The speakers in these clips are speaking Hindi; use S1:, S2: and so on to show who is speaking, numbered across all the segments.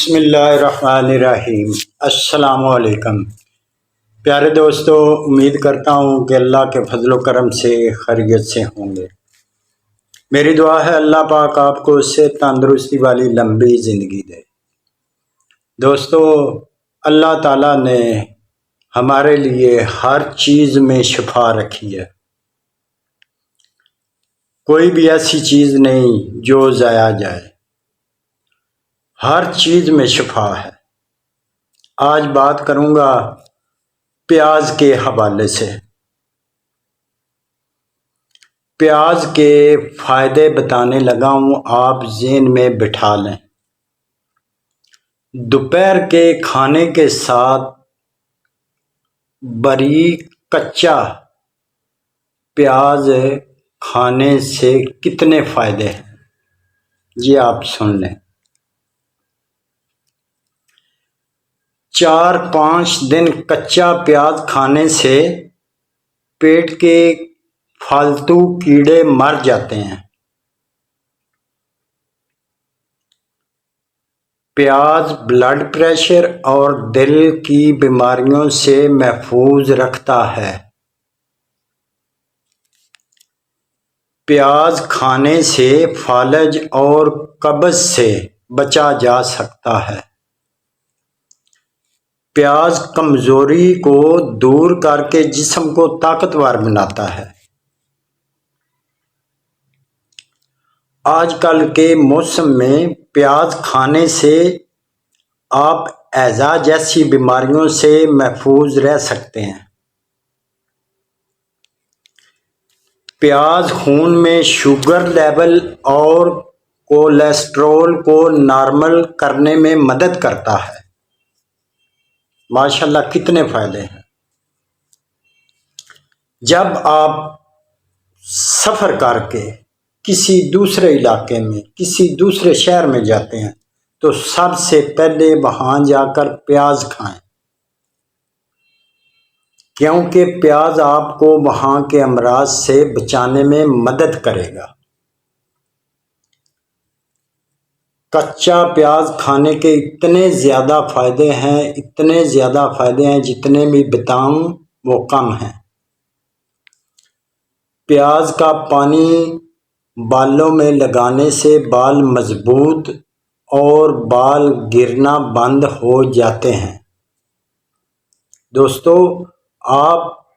S1: बिस्मिल्लाहिर्रहमानिर्रहीम। अस्सलामुअलैकुम। प्यारे दोस्तों, उम्मीद करता हूँ कि अल्लाह के फजलो करम से खैरियत से होंगे। मेरी दुआ है अल्लाह पाक आपको उससे तंदुरुस्ती वाली लंबी ज़िंदगी दे। दोस्तों, अल्लाह ताला ने हमारे लिए हर चीज़ में शिफा रखी है। कोई भी ऐसी चीज़ नहीं जो ज़ाया जाए, हर चीज़ में शिफा है। आज बात करूँगा प्याज के हवाले से। प्याज के फ़ायदे बताने लगा हूँ, आप ज़हन में बिठा लें। दोपहर के खाने के साथ बारीक कच्चा प्याज खाने से कितने फ़ायदे हैं, ये आप सुन लें। 4-5 दिन कच्चा प्याज खाने से पेट के फालतू कीड़े मर जाते हैं। प्याज ब्लड प्रेशर और दिल की बीमारियों से महफूज रखता है। प्याज खाने से फालज और कब्ज से बचा जा सकता है। प्याज कमज़ोरी को दूर करके जिस्म को ताकतवर बनाता है। आजकल के मौसम में प्याज खाने से आप हैज़ा जैसी बीमारियों से महफूज रह सकते हैं। प्याज खून में शुगर लेवल और कोलेस्ट्रॉल को नॉर्मल करने में मदद करता है। माशाल्लाह, कितने फ़ायदे हैं। जब आप सफ़र करके किसी दूसरे इलाके में, किसी दूसरे शहर में जाते हैं तो सबसे पहले वहाँ जाकर प्याज खाएं, क्योंकि प्याज आपको वहाँ के अमराज से बचाने में मदद करेगा। कच्चा प्याज खाने के इतने ज़्यादा फ़ायदे हैं, इतने ज़्यादा फ़ायदे हैं, जितने भी बताऊं वो कम हैं। प्याज का पानी बालों में लगाने से बाल मजबूत और बाल गिरना बंद हो जाते हैं। दोस्तों, आप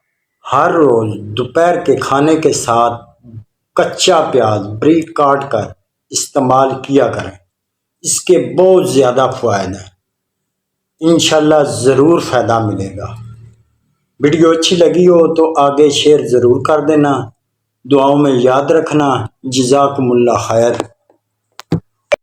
S1: हर रोज़ दोपहर के खाने के साथ कच्चा प्याज बारीक काट कर इस्तेमाल किया करें। इसके बहुत ज़्यादा फ़ायदे हैं। इंशाल्लाह ज़रूर फ़ायदा मिलेगा। वीडियो अच्छी लगी हो तो आगे शेयर ज़रूर कर देना। दुआओं में याद रखना। जज़ाकुमुल्लाह खैर।